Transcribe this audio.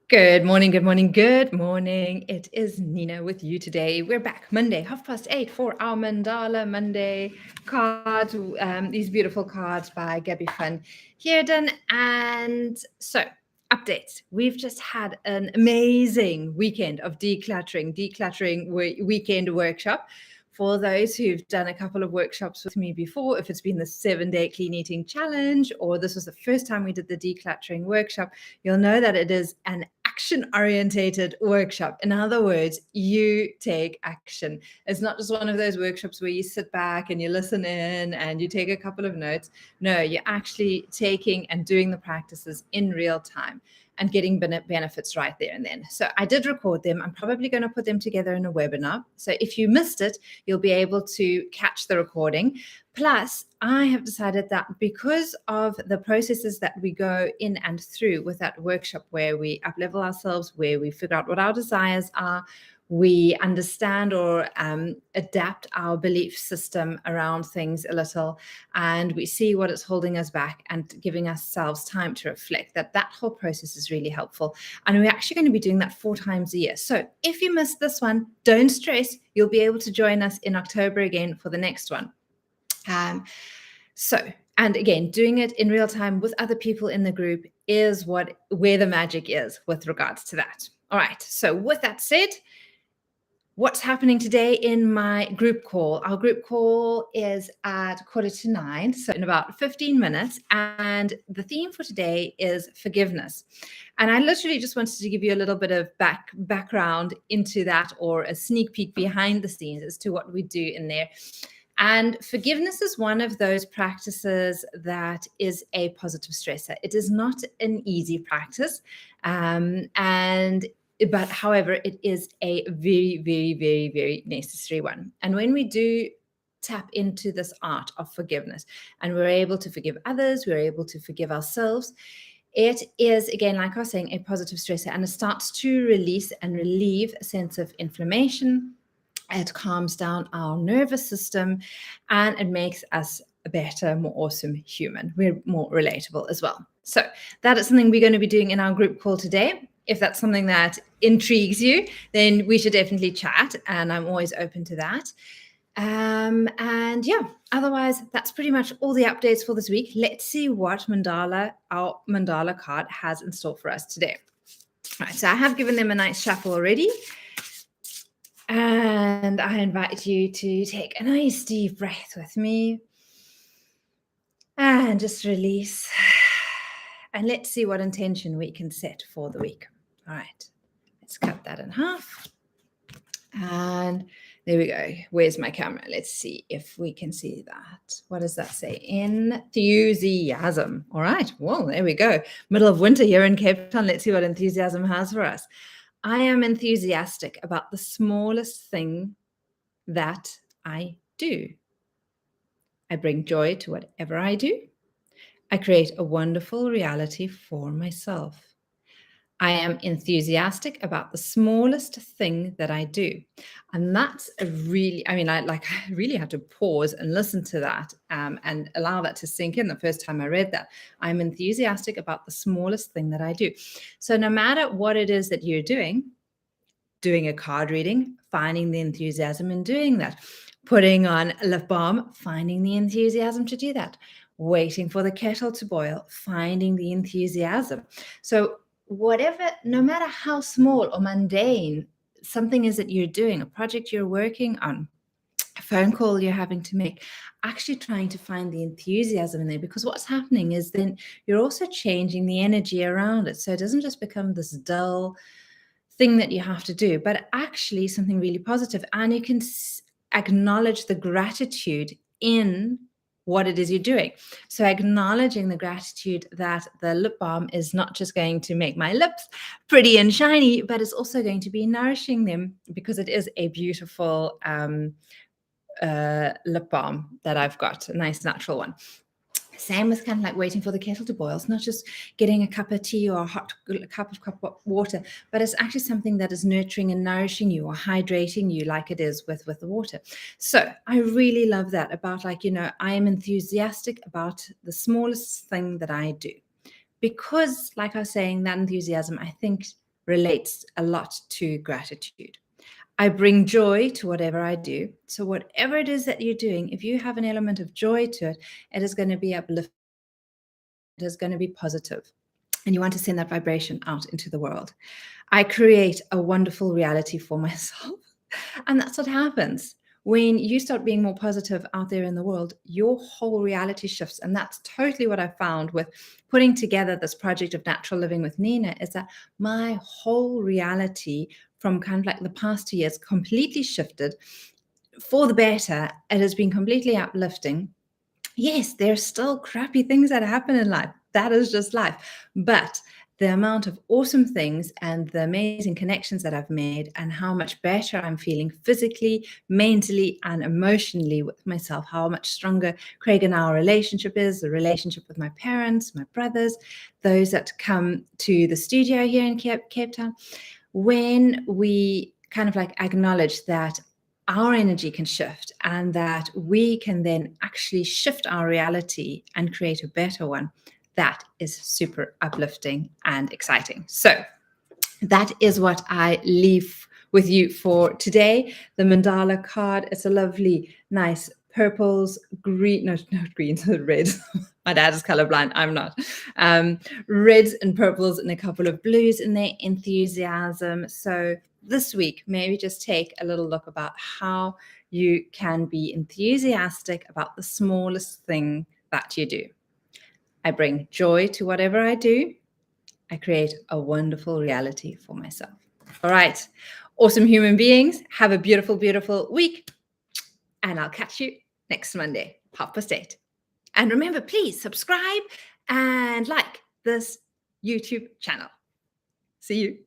Good morning, good morning, good morning. It is Nina with you today. We're back Monday, 8:30 for our Mandala Monday card. These beautiful cards by Gabby Fun Heerden. And so, updates. We've just had an amazing weekend of decluttering weekend workshop. For those who've done a couple of workshops with me before, if it's been the 7-day clean eating challenge, or this was the first time we did the decluttering workshop, you'll know that it is an action-orientated workshop. In other words, you take action. It's not just one of those workshops where you sit back and you listen in and you take a couple of notes. No, you're actually taking and doing the practices in real time and getting benefits right there and then. So I did record them. I'm probably going to put them together in a webinar. So if you missed it, you'll be able to catch the recording. Plus, I have decided that because of the processes that we go in and through with that workshop, where we up-level ourselves, where we figure out what our desires are, we understand or adapt our belief system around things a little, and we see what is holding us back and giving ourselves time to reflect, that whole process is really helpful. And we're actually going to be doing that 4 times a year. So if you missed this one, don't stress. You'll be able to join us in October again for the next one. And again, doing it in real time with other people in the group is where the magic is with regards to that. All right. So with that said, what's happening today in my group call? Our group call is at 8:45, so in about 15 minutes. And the theme for today is forgiveness. And I literally just wanted to give you a little bit of background into that, or a sneak peek behind the scenes as to what we do in there. And forgiveness is one of those practices that is a positive stressor. It is not an easy practice. But however, it is a very, very, very, very necessary one. And when we do tap into this art of forgiveness, and we're able to forgive others, we're able to forgive ourselves, it is, again, like I was saying, a positive stressor, and it starts to release and relieve a sense of inflammation. It calms down our nervous system, and it makes us a better, more awesome human. We're more relatable as well. So that is something we're going to be doing in our group call today. If that's something that intrigues you, then we should definitely chat, and I'm always open to that. And yeah, otherwise, that's pretty much all the updates for this week. Let's see what our Mandala card has in store for us today. All right, so I have given them a nice shuffle already. And I invite you to take a nice deep breath with me and just release. And let's see what intention we can set for the week. All right, let's cut that in half. And there we go. Where's my camera? Let's see if we can see that. What does that say? Enthusiasm. All right. Well, there we go. Middle of winter here in Cape Town. Let's see what enthusiasm has for us. I am enthusiastic about the smallest thing that I do. I bring joy to whatever I do. I create a wonderful reality for myself. I am enthusiastic about the smallest thing that I do. And that's I really had to pause and listen to that and allow that to sink in the first time I read that. I'm enthusiastic about the smallest thing that I do. So no matter what it is that you're doing a card reading, finding the enthusiasm in doing that, putting on lip balm, finding the enthusiasm to do that, waiting for the kettle to boil, finding the enthusiasm. So whatever, no matter how small or mundane something is that you're doing, a project you're working on, a phone call you're having to make, actually trying to find the enthusiasm in there, because what's happening is then you're also changing the energy around it. So it doesn't just become this dull thing that you have to do, but actually something really positive. And you can acknowledge the gratitude in what it is you're doing. So acknowledging the gratitude that the lip balm is not just going to make my lips pretty and shiny, but it's also going to be nourishing them, because it is a beautiful lip balm that I've got, a nice natural one. Same with kind of like waiting for the kettle to boil. It's not just getting a cup of tea or a hot cup of water, but it's actually something that is nurturing and nourishing you or hydrating you, like it is with the water. So I really love that about, I am enthusiastic about the smallest thing that I do, because like I was saying, that enthusiasm, I think, relates a lot to gratitude. I bring joy to whatever I do. So whatever it is that you're doing, if you have an element of joy to it, it is going to be uplifting. It is going to be positive. And you want to send that vibration out into the world. I create a wonderful reality for myself. And that's what happens. When you start being more positive out there in the world, your whole reality shifts. And that's totally what I found with putting together this project of natural living with Nina, is that my whole reality from kind of like the past 2 years completely shifted for the better. It has been completely uplifting. Yes, there's still crappy things that happen in life. That is just life. But the amount of awesome things and the amazing connections that I've made, and how much better I'm feeling physically, mentally, and emotionally with myself, how much stronger Craig and our relationship is, the relationship with my parents, my brothers, those that come to the studio here in Cape Town. When we kind of like acknowledge that our energy can shift, and that we can then actually shift our reality and create a better one, that is super uplifting and exciting. So that is what I leave with you for today. The Mandala card. It's a lovely, nice purples, green, no, not greens, reds. My dad is colorblind. I'm not. Reds and purples and a couple of blues in there. Enthusiasm. So this week, maybe just take a little look about how you can be enthusiastic about the smallest thing that you do. I bring joy to whatever I do. I create a wonderful reality for myself. All right. Awesome human beings. Have a beautiful, beautiful week. And I'll catch you next Monday, 8:30. And remember, please subscribe and like this YouTube channel. See you.